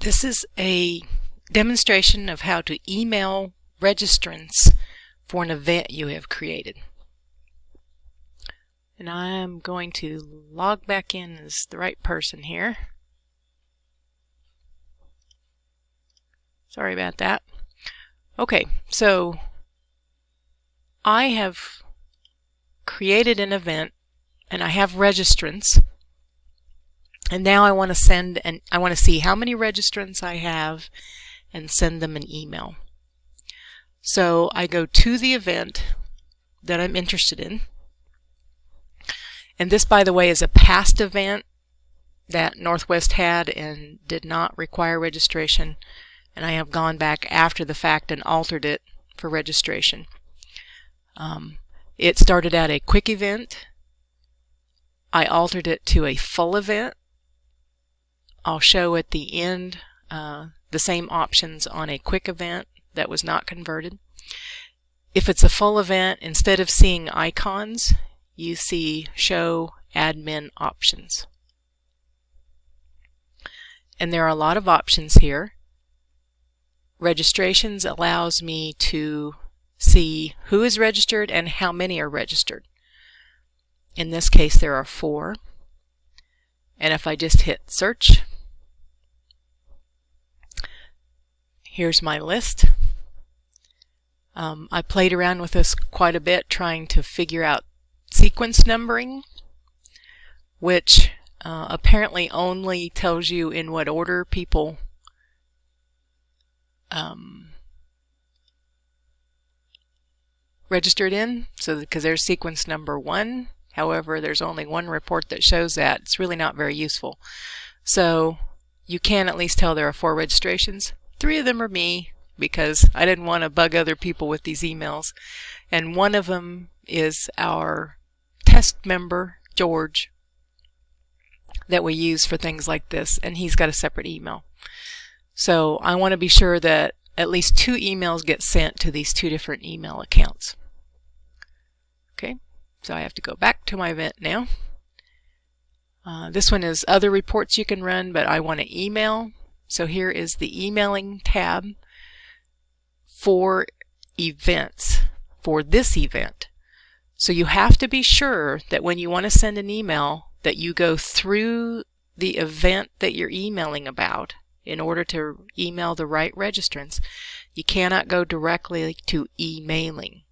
This is a demonstration of how to email registrants for an event you have created. And I'm going to log back in as the right person here. Sorry about that. Okay, so I have created an event and I have registrants. And now I want to send, and I want to see how many registrants I have and send them an email. So I go to the event that I'm interested in. And this, by the way, is a past event that Northwest had and did not require registration. And I have gone back after the fact and altered it for registration. It started out a quick event. I altered it to a full event. I'll show at the end the same options on a quick event that was not converted. If it's a full event, instead of seeing icons, you see Show Admin Options. And there are a lot of options here. Registrations allows me to see who is registered and how many are registered. In this case, there are 4. And if I just hit search, here's my list. I played around with this quite a bit, trying to figure out sequence numbering, which apparently only tells you in what order people registered in. So because there's sequence number 1. However, there's only one report that shows that. It's really not very useful. So you can at least tell there are 4 registrations. 3 of them are me because I didn't want to bug other people with these emails. And one of them is our test member, George, that we use for things like this, and he's got a separate email. So I want to be sure that at least 2 emails get sent to these 2 different email accounts. Okay. So I have to go back to my event now. This one is other reports you can run, but I want to email. So here is the emailing tab for events, for this event. So you have to be sure that when you want to send an email that you go through the event that you're emailing about in order to email the right registrants. You cannot go directly to emailing.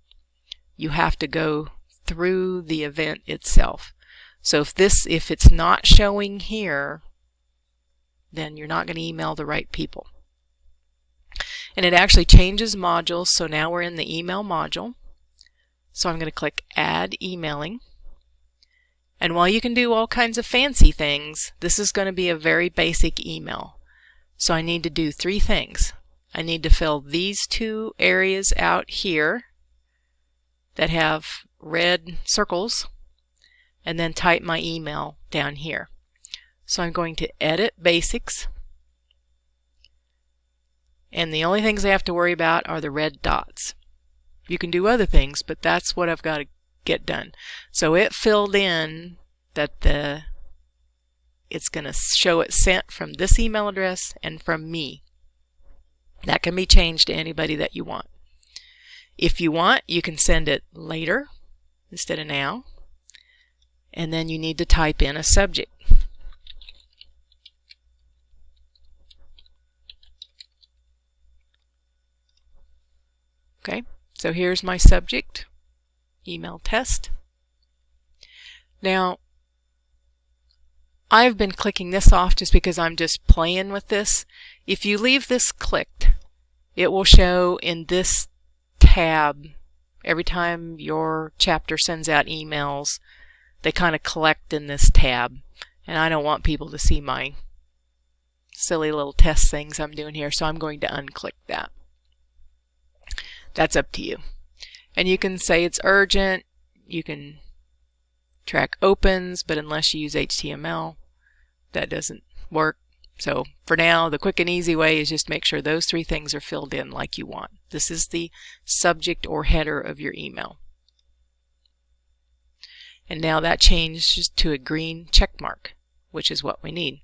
You have to go through the event itself. So if it's not showing here, then you're not going to email the right people. And it actually changes modules, so now we're in the email module. So I'm going to click Add Emailing. And while you can do all kinds of fancy things, this is going to be a very basic email. So I need to do 3 things. I need to fill these 2 areas out here that have red circles, and then type my email down here. So I'm going to edit basics, and the only things I have to worry about are the red dots. You can do other things, but that's what I've got to get done. So it filled in that it's going to show it sent from this email address and from me. That can be changed to anybody that you want. If you want, you can send it later instead of now. And then you need to type in a subject. Okay, so here's my subject, email test. Now, I've been clicking this off just because I'm just playing with this. If you leave this clicked, it will show in this tab. Every time your chapter sends out emails, they kind of collect in this tab. And I don't want people to see my silly little test things I'm doing here, so I'm going to unclick that. That's up to you. And you can say it's urgent. You can track opens, but unless you use HTML, that doesn't work. So for now, the quick and easy way is just make sure those 3 things are filled in like you want. This is the subject or header of your email. And now that changes to a green check mark, which is what we need.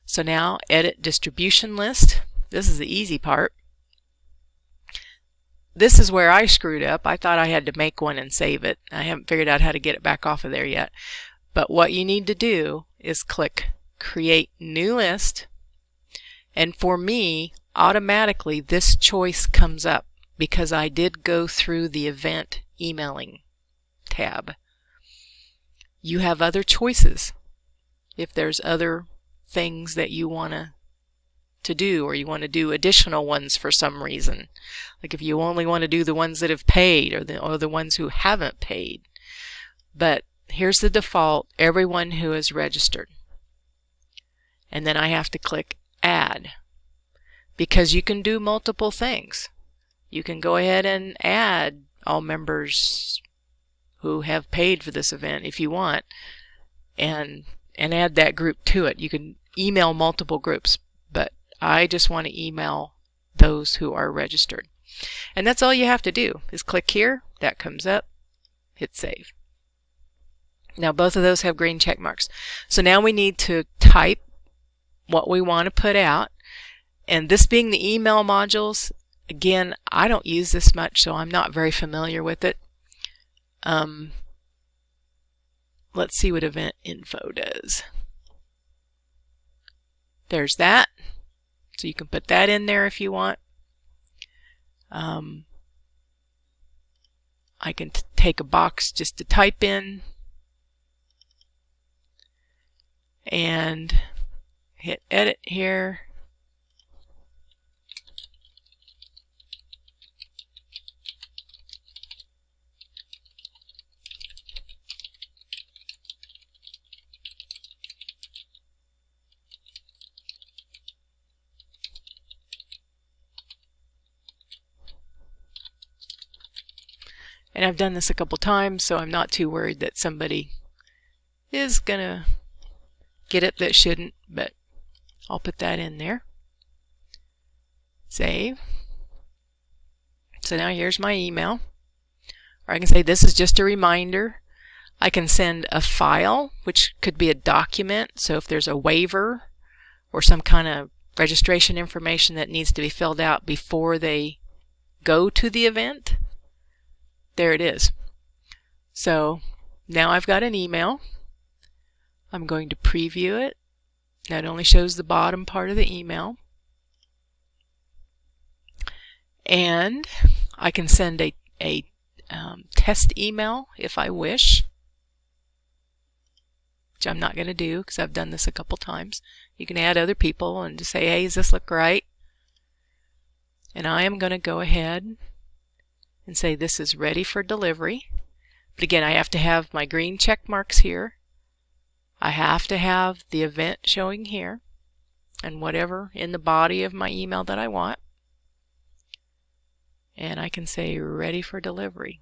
So now edit distribution list. This is the easy part. This is where I screwed up. I thought I had to make one and save it. I haven't figured out how to get it back off of there yet. But what you need to do is click Create New List. And for me, automatically this choice comes up because I did go through the Event Emailing tab. You have other choices. If there's other things that you want to do, or you want to do additional ones for some reason, like if you only want to do the ones that have paid or the ones who haven't paid. But here's the default, everyone who is registered. And then I have to click Add, because you can do multiple things. You can go ahead and add all members who have paid for this event if you want, and add that group to it. You can email multiple groups, but I just want to email those who are registered. And that's all you have to do is click here, that comes up, hit save. Now both of those have green check marks. So now we need to type what we want to put out. And this being the email modules, again, I don't use this much, so I'm not very familiar with it. Let's see what event info does. There's that. So you can put that in there if you want. I can take a box just to type in and hit edit here. And I've done this a couple times, so I'm not too worried that somebody is gonna get it that shouldn't, but I'll put that in there. Save. So now here's my email. Or I can say this is just a reminder. I can send a file, which could be a document. So if there's a waiver or some kind of registration information that needs to be filled out before they go to the event, there it is. So now I've got an email. I'm going to preview it. That only shows the bottom part of the email. And I can send a test email if I wish, which I'm not going to do because I've done this a couple times. You can add other people and just say, hey, does this look right? And I am going to go ahead and say this is ready for delivery. But again, I have to have my green check marks here. I have to have the event showing here and whatever in the body of my email that I want. And I can say ready for delivery.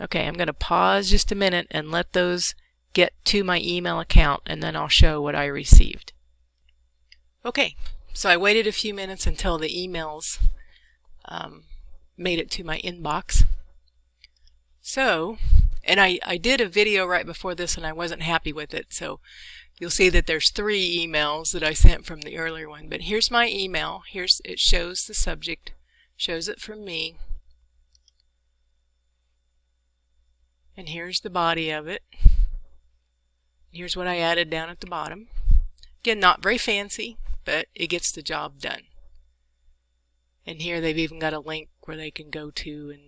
Okay, I'm going to pause just a minute and let those get to my email account, and then I'll show what I received. Okay, so I waited a few minutes until the emails made it to my inbox. So, and I did a video right before this and I wasn't happy with it, so you'll see that there's 3 emails that I sent from the earlier one. But here's my email. It shows the subject, shows it from me. And here's the body of it. Here's what I added down at the bottom. Again, not very fancy, but it gets the job done. And here they've even got a link where they can go to and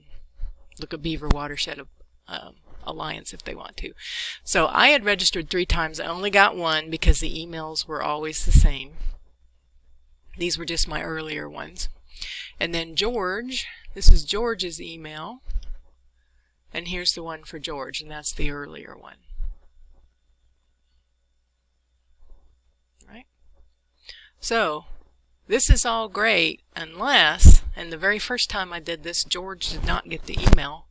look at Beaver Watershed Alliance if they want to. So I had registered 3 times. I only got 1 because the emails were always the same. These were just my earlier ones. And then George, this is George's email. And here's the one for George, and that's the earlier one. Right? So this is all great unless, and the very first time I did this, George did not get the email.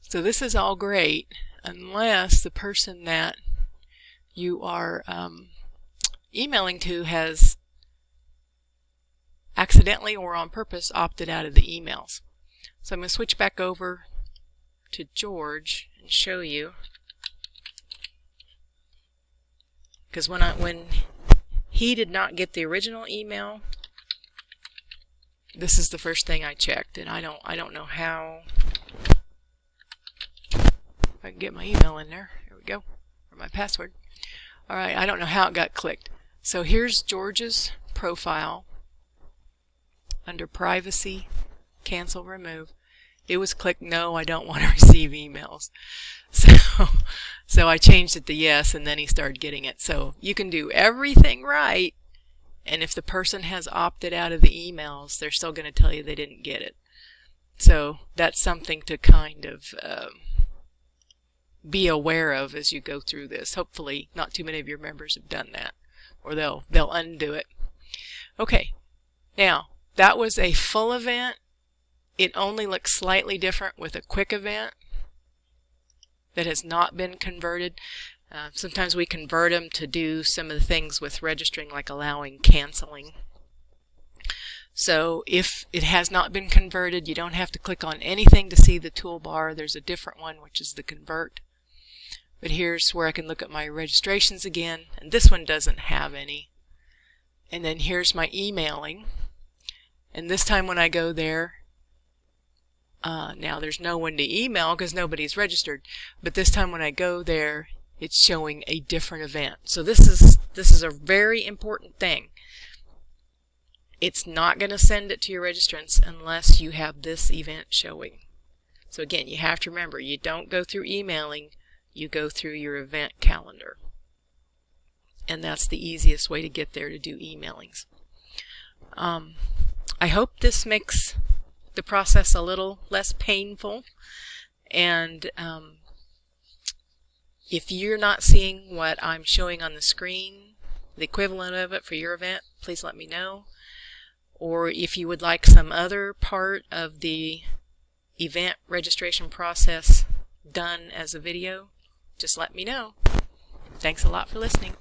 So this is all great unless the person that you are emailing to has accidentally or on purpose opted out of the emails. So I'm going to switch back over to George and show you. because when he did not get the original email, this is the first thing I checked, and I don't know how. If I can get my email in there. Here we go. Or my password. Alright, I don't know how it got clicked. So here's George's profile. Under privacy, cancel, remove. It was clicked no, I don't want to receive emails. So I changed it to yes, and then he started getting it. So you can do everything right, and if the person has opted out of the emails, they're still going to tell you they didn't get it. So that's something to kind of be aware of as you go through this. Hopefully not too many of your members have done that, or they'll undo it. Okay, now that was a full event. It only looks slightly different with a quick event that has not been converted. Sometimes we convert them to do some of the things with registering, like allowing canceling. So if it has not been converted, you don't have to click on anything to see the toolbar. There's a different one, which is the convert. But here's where I can look at my registrations again, and this one doesn't have any. And then here's my emailing, and this time when I go there, now there's no one to email because nobody's registered, but this time when I go there, it's showing a different event. So this is a very important thing. It's not going to send it to your registrants unless you have this event showing. So again, you have to remember, you don't go through emailing, you go through your event calendar. And that's the easiest way to get there to do emailings. I hope this makes the process a little less painful. And if you're not seeing what I'm showing on the screen, the equivalent of it for your event, please let me know. Or if you would like some other part of the event registration process done as a video, just let me know. Thanks a lot for listening.